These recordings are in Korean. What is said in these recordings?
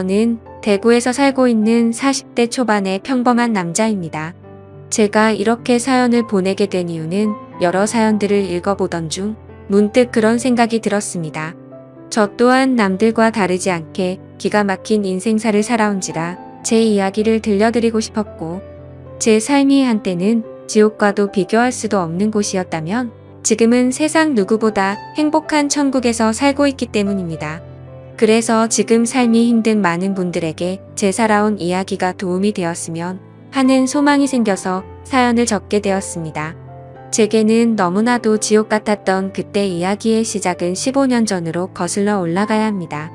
저는 대구에서 살고 있는 40대 초반의 평범한 남자입니다. 제가 이렇게 사연을 보내게 된 이유는 여러 사연들을 읽어보던 중 문득 그런 생각이 들었습니다. 저 또한 남들과 다르지 않게 기가 막힌 인생사를 살아온지라 제 이야기를 들려드리고 싶었고, 제 삶이 한때는 지옥과도 비교할 수도 없는 곳이었다면 지금은 세상 누구보다 행복한 천국에서 살고 있기 때문입니다. 그래서 지금 삶이 힘든 많은 분들에게 제 살아온 이야기가 도움이 되었으면 하는 소망이 생겨서 사연을 적게 되었습니다. 제게는 너무나도 지옥 같았던 그때 이야기의 시작은 15년 전으로 거슬러 올라가야 합니다.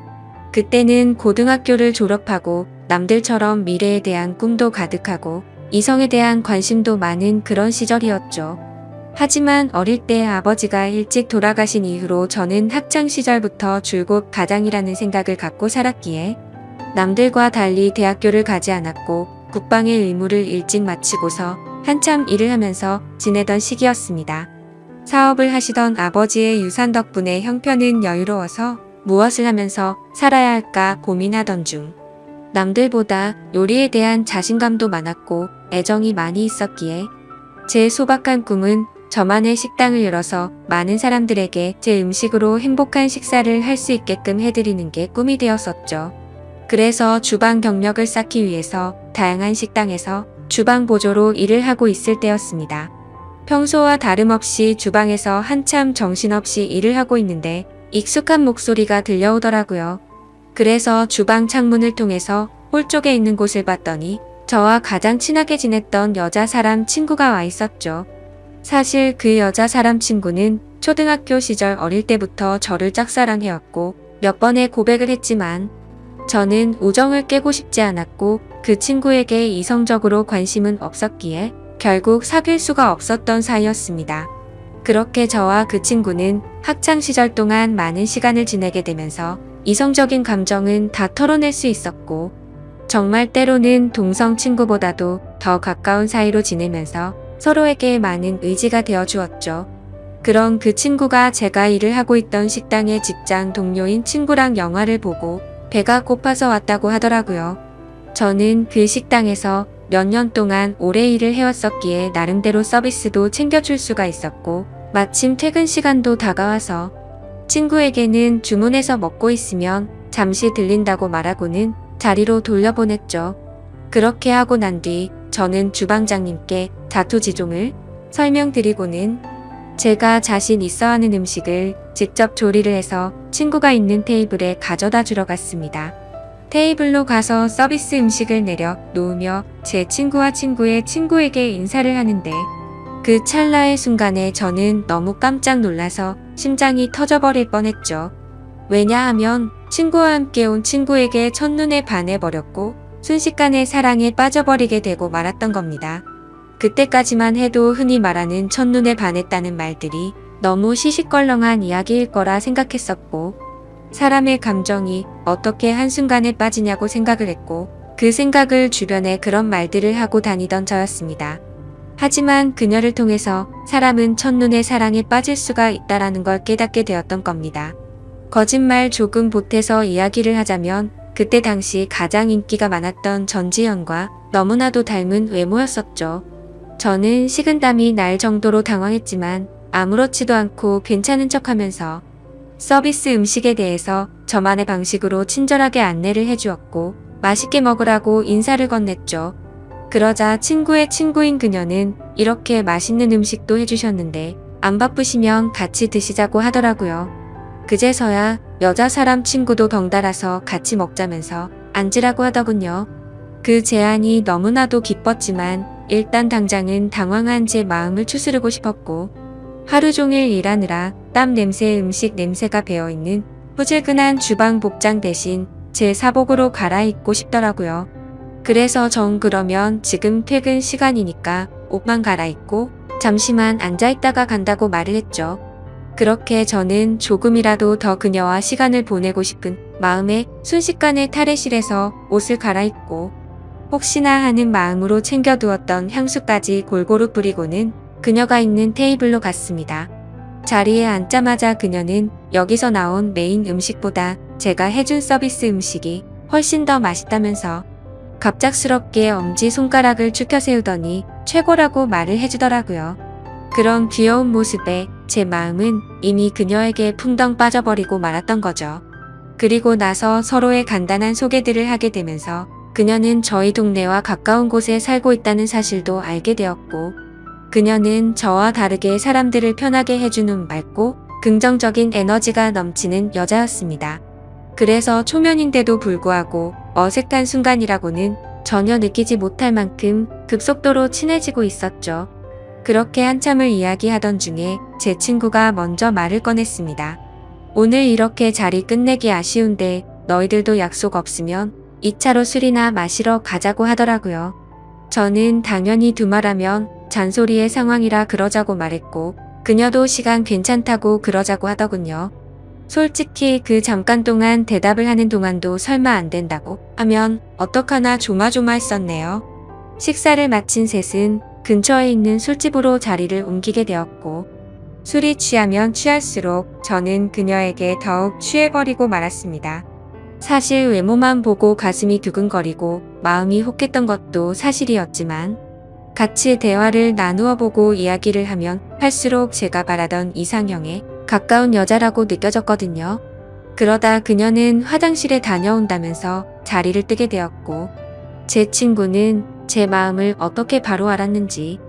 그때는 고등학교를 졸업하고 남들처럼 미래에 대한 꿈도 가득하고 이성에 대한 관심도 많은 그런 시절이었죠. 하지만 어릴 때 아버지가 일찍 돌아가신 이후로 저는 학창 시절부터 줄곧 가장이라는 생각을 갖고 살았기에 남들과 달리 대학교를 가지 않았고 국방의 의무를 일찍 마치고서 한참 일을 하면서 지내던 시기였습니다. 사업을 하시던 아버지의 유산 덕분에 형편은 여유로워서 무엇을 하면서 살아야 할까 고민하던 중 남들보다 요리에 대한 자신감도 많았고 애정이 많이 있었기에 제 소박한 꿈은 저만의 식당을 열어서 많은 사람들에게 제 음식으로 행복한 식사를 할 수 있게끔 해드리는 게 꿈이 되었었죠. 그래서 주방 경력을 쌓기 위해서 다양한 식당에서 주방 보조로 일을 하고 있을 때였습니다. 평소와 다름없이 주방에서 한참 정신없이 일을 하고 있는데 익숙한 목소리가 들려오더라고요. 그래서 주방 창문을 통해서 홀 쪽에 있는 곳을 봤더니 저와 가장 친하게 지냈던 여자 사람 친구가 와 있었죠. 사실 그 여자 사람 친구는 초등학교 시절 어릴 때부터 저를 짝사랑해왔고 몇 번의 고백을 했지만 저는 우정을 깨고 싶지 않았고 그 친구에게 이성적으로 관심은 없었기에 결국 사귈 수가 없었던 사이였습니다. 그렇게 저와 그 친구는 학창 시절 동안 많은 시간을 지내게 되면서 이성적인 감정은 다 털어낼 수 있었고 정말 때로는 동성 친구보다도 더 가까운 사이로 지내면서 서로에게 많은 의지가 되어 주었죠. 그런 그 친구가 제가 일을 하고 있던 식당의 직장 동료인 친구랑 영화를 보고 배가 고파서 왔다고 하더라고요. 저는 그 식당에서 몇 년 동안 오래 일을 해왔었기에 나름대로 서비스도 챙겨줄 수가 있었고 마침 퇴근 시간도 다가와서 친구에게는 주문해서 먹고 있으면 잠시 들린다고 말하고는 자리로 돌려보냈죠. 그렇게 하고 난 뒤 저는 주방장님께 자초지종을 설명드리고는 제가 자신 있어 하는 음식을 직접 조리를 해서 친구가 있는 테이블에 가져다 주러 갔습니다. 테이블로 가서 서비스 음식을 내려 놓으며 제 친구와 친구의 친구에게 인사를 하는데 그 찰나의 순간에 저는 너무 깜짝 놀라서 심장이 터져버릴 뻔했죠. 왜냐하면 친구와 함께 온 친구에게 첫눈에 반해버렸고 순식간에 사랑에 빠져버리게 되고 말았던 겁니다. 그때까지만 해도 흔히 말하는 첫눈에 반했다는 말들이 너무 시시껄렁한 이야기일 거라 생각했었고 사람의 감정이 어떻게 한순간에 빠지냐고 생각을 했고 그 생각을 주변에 그런 말들을 하고 다니던 저였습니다. 하지만 그녀를 통해서 사람은 첫눈에 사랑에 빠질 수가 있다라는 걸 깨닫게 되었던 겁니다. 거짓말 조금 보태서 이야기를 하자면 그때 당시 가장 인기가 많았던 전지현과 너무나도 닮은 외모였었죠. 저는 식은땀이 날 정도로 당황했지만 아무렇지도 않고 괜찮은 척하면서 서비스 음식에 대해서 저만의 방식으로 친절하게 안내를 해주었고 맛있게 먹으라고 인사를 건넸죠. 그러자 친구의 친구인 그녀는 이렇게 맛있는 음식도 해주셨는데 안 바쁘시면 같이 드시자고 하더라고요. 그제서야 여자 사람 친구도 덩달아서 같이 먹자면서 앉으라고 하더군요. 그 제안이 너무나도 기뻤지만 일단 당장은 당황한 제 마음을 추스르고 싶었고 하루 종일 일하느라 땀 냄새에 음식 냄새가 배어있는 후질근한 주방 복장 대신 제 사복으로 갈아입고 싶더라고요. 그래서 전 그러면 지금 퇴근 시간이니까 옷만 갈아입고 잠시만 앉아있다가 간다고 말을 했죠. 그렇게 저는 조금이라도 더 그녀와 시간을 보내고 싶은 마음에 순식간에 탈의실에서 옷을 갈아입고 혹시나 하는 마음으로 챙겨두었던 향수까지 골고루 뿌리고는 그녀가 있는 테이블로 갔습니다. 자리에 앉자마자 그녀는 여기서 나온 메인 음식보다 제가 해준 서비스 음식이 훨씬 더 맛있다면서 갑작스럽게 엄지손가락을 축혀 세우더니 최고라고 말을 해주더라고요. 그런 귀여운 모습에 제 마음은 이미 그녀에게 풍덩 빠져버리고 말았던 거죠. 그리고 나서 서로의 간단한 소개들을 하게 되면서 그녀는 저희 동네와 가까운 곳에 살고 있다는 사실도 알게 되었고, 그녀는 저와 다르게 사람들을 편하게 해주는 맑고 긍정적인 에너지가 넘치는 여자였습니다. 그래서 초면인데도 불구하고 어색한 순간이라고는 전혀 느끼지 못할 만큼 급속도로 친해지고 있었죠. 그렇게 한참을 이야기하던 중에 제 친구가 먼저 말을 꺼냈습니다. 오늘 이렇게 자리 끝내기 아쉬운데 너희들도 약속 없으면 2차로 술이나 마시러 가자고 하더라고요. 저는 당연히 두말하면 잔소리의 상황이라 그러자고 말했고, 그녀도 시간 괜찮다고 그러자고 하더군요. 솔직히 그 잠깐 동안 대답을 하는 동안도 설마 안 된다고 하면 어떡하나 조마조마했었네요. 식사를 마친 셋은 근처에 있는 술집으로 자리를 옮기게 되었고, 술이 취하면 취할수록 저는 그녀에게 더욱 취해버리고 말았습니다. 사실 외모만 보고 가슴이 두근거리고 마음이 혹했던 것도 사실이었지만, 같이 대화를 나누어 보고 이야기를 하면 할수록 제가 바라던 이상형에 가까운 여자라고 느껴졌거든요. 그러다 그녀는 화장실에 다녀온다면서 자리를 뜨게 되었고, 제 친구는 제 마음을 어떻게 바로 알았는지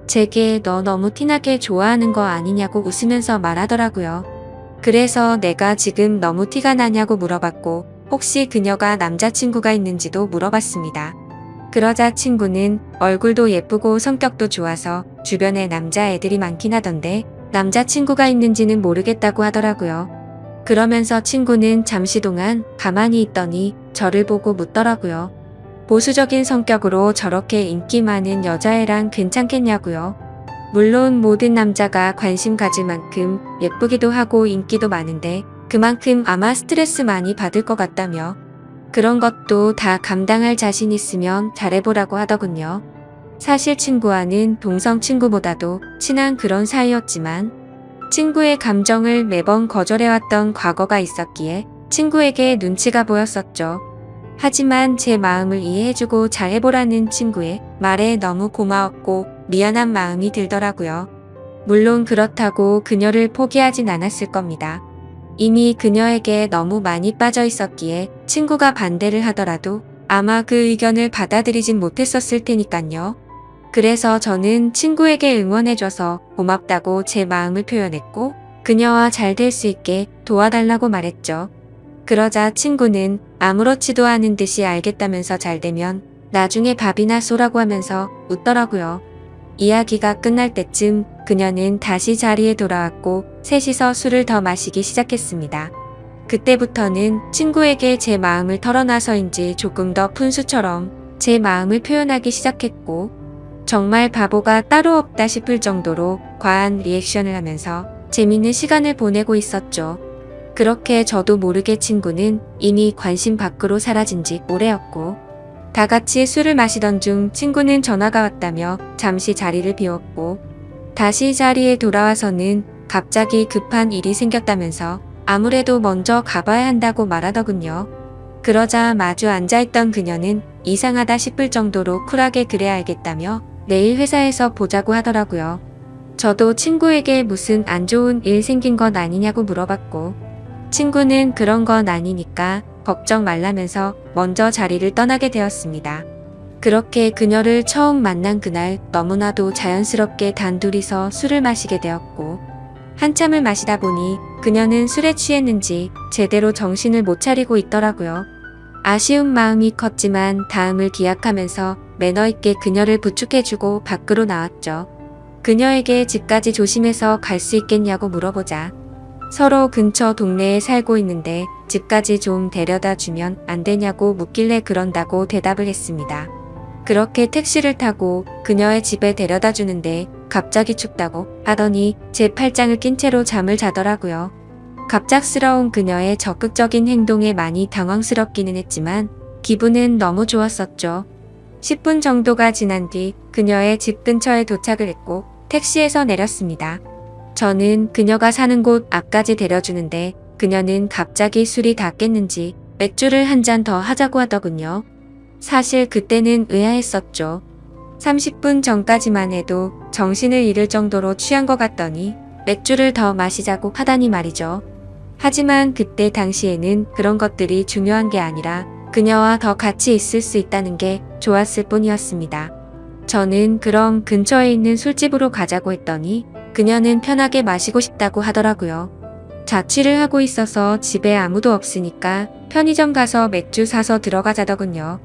제게 너 너무 티나게 좋아하는 거 아니냐고 웃으면서 말하더라고요. 그래서 내가 지금 너무 티가 나냐고 물어봤고, 혹시 그녀가 남자친구가 있는지도 물어봤습니다. 그러자 친구는 얼굴도 예쁘고 성격도 좋아서 주변에 남자애들이 많긴 하던데 남자친구가 있는지는 모르겠다고 하더라고요. 그러면서 친구는 잠시 동안 가만히 있더니 저를 보고 묻더라고요. 보수적인 성격으로 저렇게 인기 많은 여자애랑 괜찮겠냐고요. 물론 모든 남자가 관심 가질 만큼 예쁘기도 하고 인기도 많은데 그만큼 아마 스트레스 많이 받을 것 같다며, 그런 것도 다 감당할 자신 있으면 잘해보라고 하더군요. 사실 친구와는 동성 친구보다도 친한 그런 사이였지만 친구의 감정을 매번 거절해왔던 과거가 있었기에 친구에게 눈치가 보였었죠. 하지만 제 마음을 이해해주고 잘해보라는 친구의 말에 너무 고마웠고 미안한 마음이 들더라고요. 물론 그렇다고 그녀를 포기하진 않았을 겁니다. 이미 그녀에게 너무 많이 빠져 있었기에 친구가 반대를 하더라도 아마 그 의견을 받아들이진 못했었을 테니깐요. 그래서 저는 친구에게 응원해줘서 고맙다고 제 마음을 표현했고, 그녀와 잘 될 수 있게 도와달라고 말했죠. 그러자 친구는 아무렇지도 않은 듯이 알겠다면서 잘 되면 나중에 밥이나 쏘라고 하면서 웃더라고요. 이야기가 끝날 때쯤 그녀는 다시 자리에 돌아왔고 셋이서 술을 더 마시기 시작했습니다. 그때부터는 친구에게 제 마음을 털어놔서인지 조금 더 푼수처럼 제 마음을 표현하기 시작했고, 정말 바보가 따로 없다 싶을 정도로 과한 리액션을 하면서 재밌는 시간을 보내고 있었죠. 그렇게 저도 모르게 친구는 이미 관심 밖으로 사라진 지 오래였고, 다 같이 술을 마시던 중 친구는 전화가 왔다며 잠시 자리를 비웠고, 다시 자리에 돌아와서는 갑자기 급한 일이 생겼다면서 아무래도 먼저 가봐야 한다고 말하더군요. 그러자 마주 앉아있던 그녀는 이상하다 싶을 정도로 쿨하게 그래 알겠다며 내일 회사에서 보자고 하더라고요. 저도 친구에게 무슨 안 좋은 일 생긴 건 아니냐고 물어봤고, 친구는 그런 건 아니니까 걱정 말라면서 먼저 자리를 떠나게 되었습니다. 그렇게 그녀를 처음 만난 그날 너무나도 자연스럽게 단둘이서 술을 마시게 되었고, 한참을 마시다 보니 그녀는 술에 취했는지 제대로 정신을 못 차리고 있더라고요. 아쉬운 마음이 컸지만 다음을 기약하면서 매너 있게 그녀를 부축해주고 밖으로 나왔죠. 그녀에게 집까지 조심해서 갈 수 있겠냐고 물어보자 서로 근처 동네에 살고 있는데 집까지 좀 데려다 주면 안 되냐고 묻길래 그런다고 대답을 했습니다. 그렇게 택시를 타고 그녀의 집에 데려다 주는데 갑자기 춥다고 하더니 제 팔짱을 낀 채로 잠을 자더라고요. 갑작스러운 그녀의 적극적인 행동에 많이 당황스럽기는 했지만 기분은 너무 좋았었죠. 10분 정도가 지난 뒤 그녀의 집 근처에 도착을 했고 택시에서 내렸습니다. 저는 그녀가 사는 곳 앞까지 데려주는데 그녀는 갑자기 술이 다 깼는지 맥주를 한 잔 더 하자고 하더군요. 사실 그때는 의아했었죠. 30분 전까지만 해도 정신을 잃을 정도로 취한 것 같더니 맥주를 더 마시자고 하다니 말이죠. 하지만 그때 당시에는 그런 것들이 중요한 게 아니라 그녀와 더 같이 있을 수 있다는 게 좋았을 뿐이었습니다. 저는 그럼 근처에 있는 술집으로 가자고 했더니 그녀는 편하게 마시고 싶다고 하더라고요. 자취를 하고 있어서 집에 아무도 없으니까 편의점 가서 맥주 사서 들어가자더군요.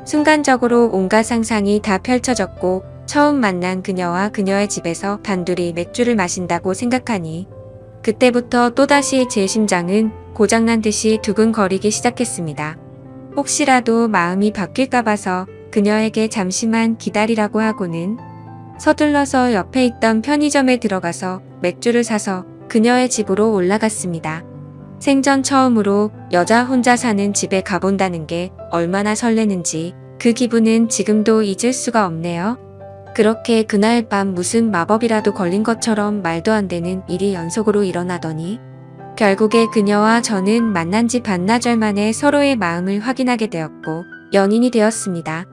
순간적으로 온갖 상상이 다 펼쳐졌고 처음 만난 그녀와 그녀의 집에서 단둘이 맥주를 마신다고 생각하니 그때부터 또다시 제 심장은 고장난 듯이 두근거리기 시작했습니다. 혹시라도 마음이 바뀔까 봐서 그녀에게 잠시만 기다리라고 하고는 서둘러서 옆에 있던 편의점에 들어가서 맥주를 사서 그녀의 집으로 올라갔습니다. 생전 처음으로 여자 혼자 사는 집에 가본다는 게 얼마나 설레는지 그 기분은 지금도 잊을 수가 없네요. 그렇게 그날 밤 무슨 마법이라도 걸린 것처럼 말도 안 되는 일이 연속으로 일어나더니 결국에 그녀와 저는 만난 지 반나절 만에 서로의 마음을 확인하게 되었고 연인이 되었습니다.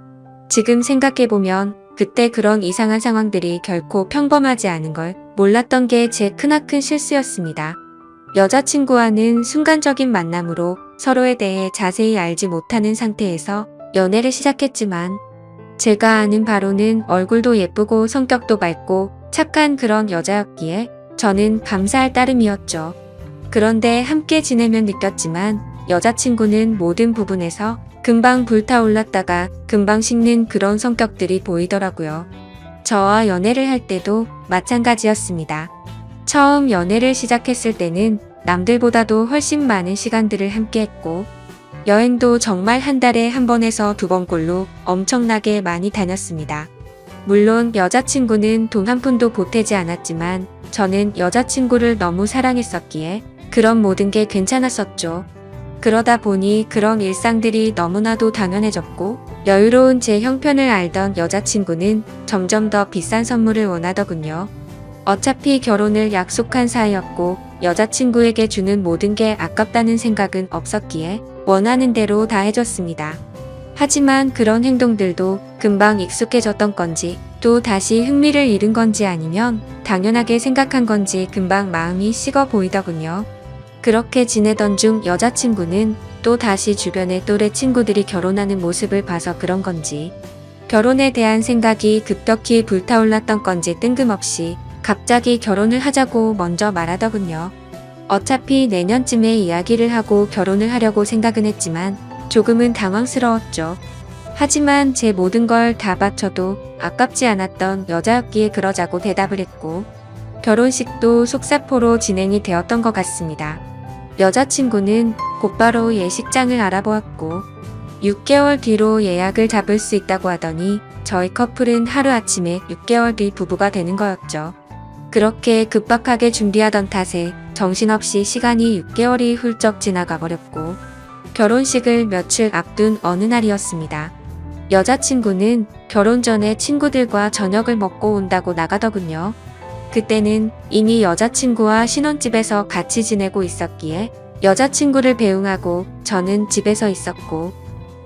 지금 생각해보면 그때 그런 이상한 상황들이 결코 평범하지 않은 걸 몰랐던 게 제 크나큰 실수였습니다. 여자친구와는 순간적인 만남으로 서로에 대해 자세히 알지 못하는 상태에서 연애를 시작했지만 제가 아는 바로는 얼굴도 예쁘고 성격도 밝고 착한 그런 여자였기에 저는 감사할 따름이었죠. 그런데 함께 지내면 느꼈지만 여자친구는 모든 부분에서 금방 불타올랐다가 금방 식는 그런 성격들이 보이더라고요. 저와 연애를 할 때도 마찬가지였습니다. 처음 연애를 시작했을 때는 남들보다도 훨씬 많은 시간들을 함께했고 여행도 정말 한 달에 한 번에서 두 번꼴로 엄청나게 많이 다녔습니다. 물론 여자친구는 돈 한 푼도 보태지 않았지만 저는 여자친구를 너무 사랑했었기에 그런 모든 게 괜찮았었죠. 그러다 보니 그런 일상들이 너무나도 당연해졌고 여유로운 제 형편을 알던 여자친구는 점점 더 비싼 선물을 원하더군요. 어차피 결혼을 약속한 사이였고 여자친구에게 주는 모든 게 아깝다는 생각은 없었기에 원하는 대로 다 해줬습니다. 하지만 그런 행동들도 금방 익숙해졌던 건지 또 다시 흥미를 잃은 건지 아니면 당연하게 생각한 건지 금방 마음이 식어 보이더군요. 그렇게 지내던 중 여자친구는 또 다시 주변의 또래 친구들이 결혼하는 모습을 봐서 그런 건지 결혼에 대한 생각이 급격히 불타올랐던 건지 뜬금없이 갑자기 결혼을 하자고 먼저 말하더군요. 어차피 내년쯤에 이야기를 하고 결혼을 하려고 생각은 했지만 조금은 당황스러웠죠. 하지만 제 모든 걸 다 바쳐도 아깝지 않았던 여자였기에 그러자고 대답을 했고 결혼식도 속사포로 진행이 되었던 것 같습니다. 여자친구는 곧바로 예식장을 알아보았고 6개월 뒤로 예약을 잡을 수 있다고 하더니 저희 커플은 하루아침에 6개월 뒤 부부가 되는 거였죠. 그렇게 급박하게 준비하던 탓에 정신없이 시간이 6개월이 훌쩍 지나가 버렸고 결혼식을 며칠 앞둔 어느 날이었습니다. 여자친구는 결혼 전에 친구들과 저녁을 먹고 온다고 나가더군요. 그때는 이미 여자친구와 신혼집에서 같이 지내고 있었기에 여자친구를 배웅하고 저는 집에서 있었고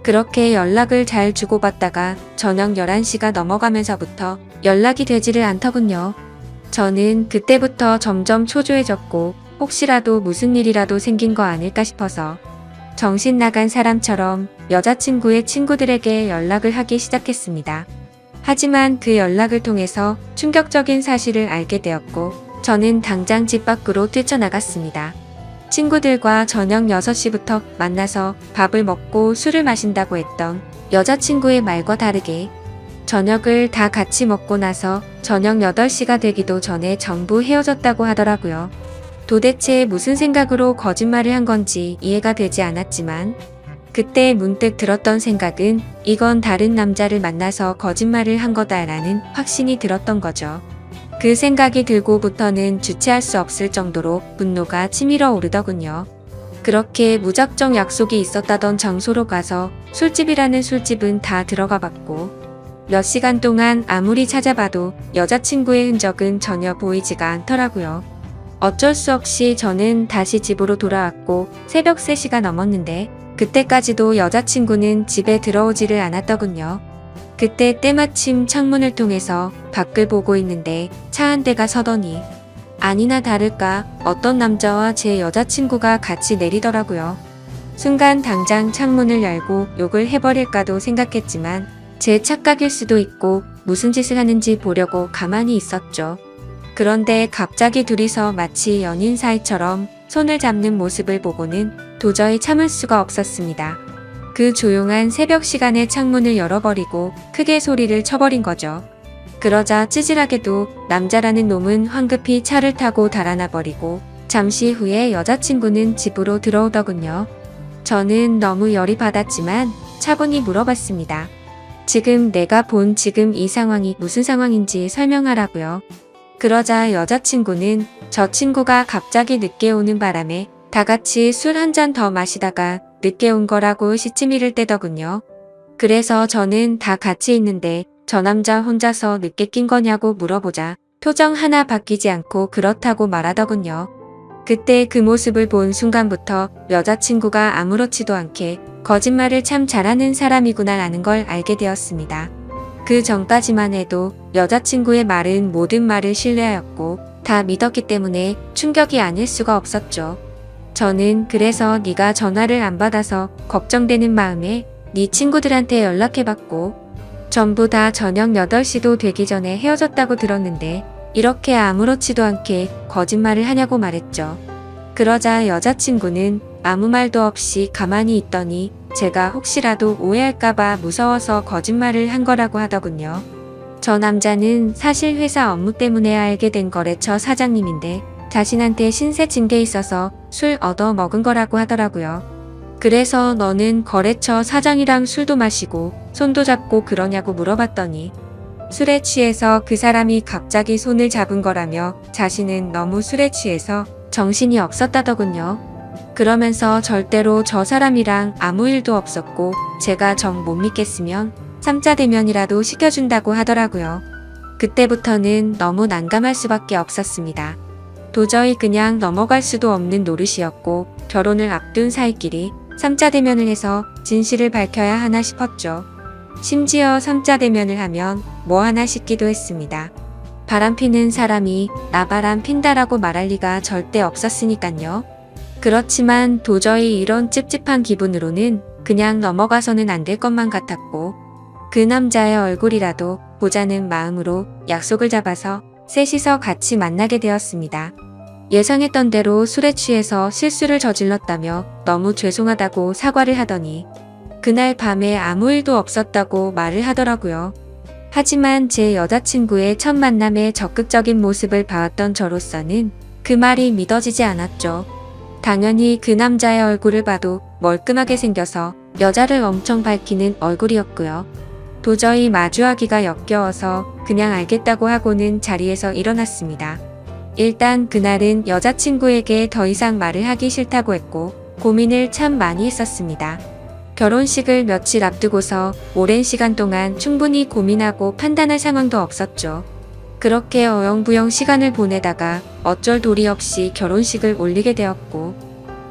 그렇게 연락을 잘 주고받다가 저녁 11시가 넘어가면서부터 연락이 되지를 않더군요. 저는 그때부터 점점 초조해졌고 혹시라도 무슨 일이라도 생긴 거 아닐까 싶어서 정신 나간 사람처럼 여자친구의 친구들에게 연락을 하기 시작했습니다. 하지만 그 연락을 통해서 충격적인 사실을 알게 되었고 저는 당장 집 밖으로 뛰쳐나갔습니다. 친구들과 저녁 6시부터 만나서 밥을 먹고 술을 마신다고 했던 여자친구의 말과 다르게 저녁을 다 같이 먹고 나서 저녁 8시가 되기도 전에 전부 헤어졌다고 하더라고요. 도대체 무슨 생각으로 거짓말을 한 건지 이해가 되지 않았지만 그때 문득 들었던 생각은 이건 다른 남자를 만나서 거짓말을 한 거다라는 확신이 들었던 거죠. 그 생각이 들고부터는 주체할 수 없을 정도로 분노가 치밀어 오르더군요. 그렇게 무작정 약속이 있었다던 장소로 가서 술집이라는 술집은 다 들어가 봤고 몇 시간 동안 아무리 찾아봐도 여자친구의 흔적은 전혀 보이지가 않더라고요. 어쩔 수 없이 저는 다시 집으로 돌아왔고 새벽 3시가 넘었는데 그때까지도 여자친구는 집에 들어오지를 않았더군요. 그때 때마침 창문을 통해서 밖을 보고 있는데 차 한 대가 서더니 아니나 다를까 어떤 남자와 제 여자친구가 같이 내리더라고요. 순간 당장 창문을 열고 욕을 해버릴까도 생각했지만 제 착각일 수도 있고 무슨 짓을 하는지 보려고 가만히 있었죠. 그런데 갑자기 둘이서 마치 연인 사이처럼 손을 잡는 모습을 보고는 도저히 참을 수가 없었습니다. 그 조용한 새벽 시간에 창문을 열어버리고 크게 소리를 쳐버린 거죠. 그러자 찌질하게도 남자라는 놈은 황급히 차를 타고 달아나 버리고 잠시 후에 여자친구는 집으로 들어오더군요. 저는 너무 열이 받았지만 차분히 물어봤습니다. 지금 내가 본 지금 이 상황이 무슨 상황인지 설명하라고요. 그러자 여자친구는 저 친구가 갑자기 늦게 오는 바람에 다 같이 술 한 잔 더 마시다가 늦게 온 거라고 시치미를 떼더군요. 그래서 저는 다 같이 있는데 저 남자 혼자서 늦게 낀 거냐고 물어보자 표정 하나 바뀌지 않고 그렇다고 말하더군요. 그때 그 모습을 본 순간부터 여자친구가 아무렇지도 않게 거짓말을 참 잘하는 사람이구나 라는 걸 알게 되었습니다. 그 전까지만 해도 여자친구의 말은 모든 말을 신뢰하였고 다 믿었기 때문에 충격이 아닐 수가 없었죠. 저는 그래서 네가 전화를 안 받아서 걱정되는 마음에 네 친구들한테 연락해봤고 전부 다 저녁 8시도 되기 전에 헤어졌다고 들었는데 이렇게 아무렇지도 않게 거짓말을 하냐고 말했죠. 그러자 여자친구는 아무 말도 없이 가만히 있더니 제가 혹시라도 오해할까봐 무서워서 거짓말을 한 거라고 하더군요. 저 남자는 사실 회사 업무 때문에 알게 된 거래처 사장님인데 자신한테 신세 진 게 있어서 술 얻어 먹은 거라고 하더라고요. 그래서 너는 거래처 사장이랑 술도 마시고 손도 잡고 그러냐고 물어봤더니 술에 취해서 그 사람이 갑자기 손을 잡은 거라며 자신은 너무 술에 취해서 정신이 없었다더군요. 그러면서 절대로 저 사람이랑 아무 일도 없었고 제가 정 못 믿겠으면 3자 대면이라도 시켜준다고 하더라고요. 그때부터는 너무 난감할 수밖에 없었습니다. 도저히 그냥 넘어갈 수도 없는 노릇이었고 결혼을 앞둔 사이끼리 3자 대면을 해서 진실을 밝혀야 하나 싶었죠. 심지어 3자 대면을 하면 뭐 하나 싶기도 했습니다. 바람피는 사람이 나 바람 핀다라고 말할 리가 절대 없었으니깐요. 그렇지만 도저히 이런 찝찝한 기분으로는 그냥 넘어가서는 안 될 것만 같았고 그 남자의 얼굴이라도 보자는 마음으로 약속을 잡아서 셋이서 같이 만나게 되었습니다. 예상했던 대로 술에 취해서 실수를 저질렀다며 너무 죄송하다고 사과를 하더니 그날 밤에 아무 일도 없었다고 말을 하더라고요. 하지만 제 여자친구의 첫 만남의 적극적인 모습을 봐왔던 저로서는 그 말이 믿어지지 않았죠. 당연히 그 남자의 얼굴을 봐도 멀끔하게 생겨서 여자를 엄청 밝히는 얼굴이었고요. 도저히 마주하기가 역겨워서 그냥 알겠다고 하고는 자리에서 일어났습니다. 일단 그날은 여자친구에게 더 이상 말을 하기 싫다고 했고 고민을 참 많이 했었습니다. 결혼식을 며칠 앞두고서 오랜 시간 동안 충분히 고민하고 판단할 상황도 없었죠. 그렇게 어영부영 시간을 보내다가 어쩔 도리 없이 결혼식을 올리게 되었고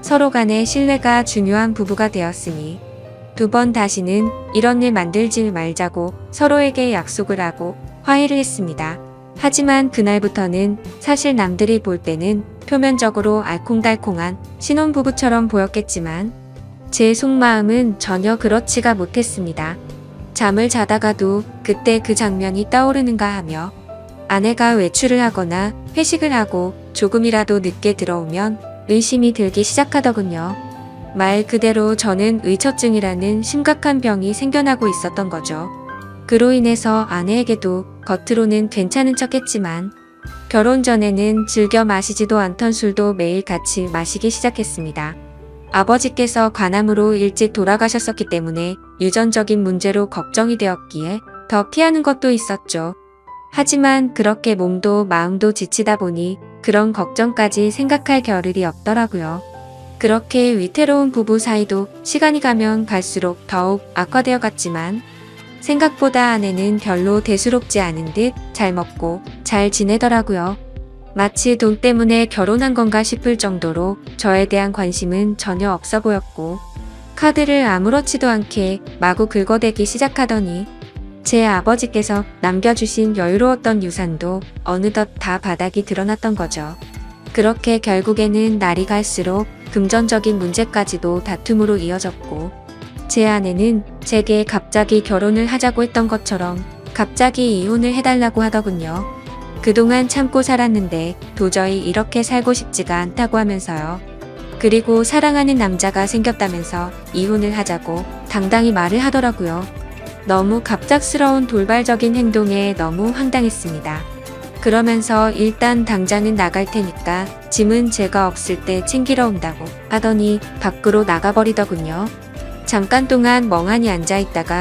서로 간의 신뢰가 중요한 부부가 되었으니 두 번 다시는 이런 일 만들지 말자고 서로에게 약속을 하고 화해를 했습니다. 하지만 그날부터는 사실 남들이 볼 때는 표면적으로 알콩달콩한 신혼부부처럼 보였겠지만 제 속마음은 전혀 그렇지가 못했습니다. 잠을 자다가도 그때 그 장면이 떠오르는가 하며 아내가 외출을 하거나 회식을 하고 조금이라도 늦게 들어오면 의심이 들기 시작하더군요. 말 그대로 저는 의처증이라는 심각한 병이 생겨나고 있었던 거죠. 그로 인해서 아내에게도 겉으로는 괜찮은 척했지만 결혼 전에는 즐겨 마시지도 않던 술도 매일 같이 마시기 시작했습니다. 아버지께서 간암으로 일찍 돌아가셨었기 때문에 유전적인 문제로 걱정이 되었기에 더 피하는 것도 있었죠. 하지만 그렇게 몸도 마음도 지치다 보니 그런 걱정까지 생각할 겨를이 없더라고요. 그렇게 위태로운 부부 사이도 시간이 가면 갈수록 더욱 악화되어 갔지만 생각보다 아내는 별로 대수롭지 않은 듯 잘 먹고 잘 지내더라고요. 마치 돈 때문에 결혼한 건가 싶을 정도로 저에 대한 관심은 전혀 없어 보였고 카드를 아무렇지도 않게 마구 긁어대기 시작하더니 제 아버지께서 남겨주신 여유로웠던 유산도 어느덧 다 바닥이 드러났던 거죠. 그렇게 결국에는 날이 갈수록 금전적인 문제까지도 다툼으로 이어졌고, 제 아내는 제게 갑자기 결혼을 하자고 했던 것처럼 갑자기 이혼을 해달라고 하더군요. 그동안 참고 살았는데 도저히 이렇게 살고 싶지가 않다고 하면서요. 그리고 사랑하는 남자가 생겼다면서 이혼을 하자고 당당히 말을 하더라고요. 너무 갑작스러운 돌발적인 행동에 너무 황당했습니다. 그러면서 일단 당장은 나갈 테니까 짐은 제가 없을 때 챙기러 온다고 하더니 밖으로 나가버리더군요. 잠깐 동안 멍하니 앉아있다가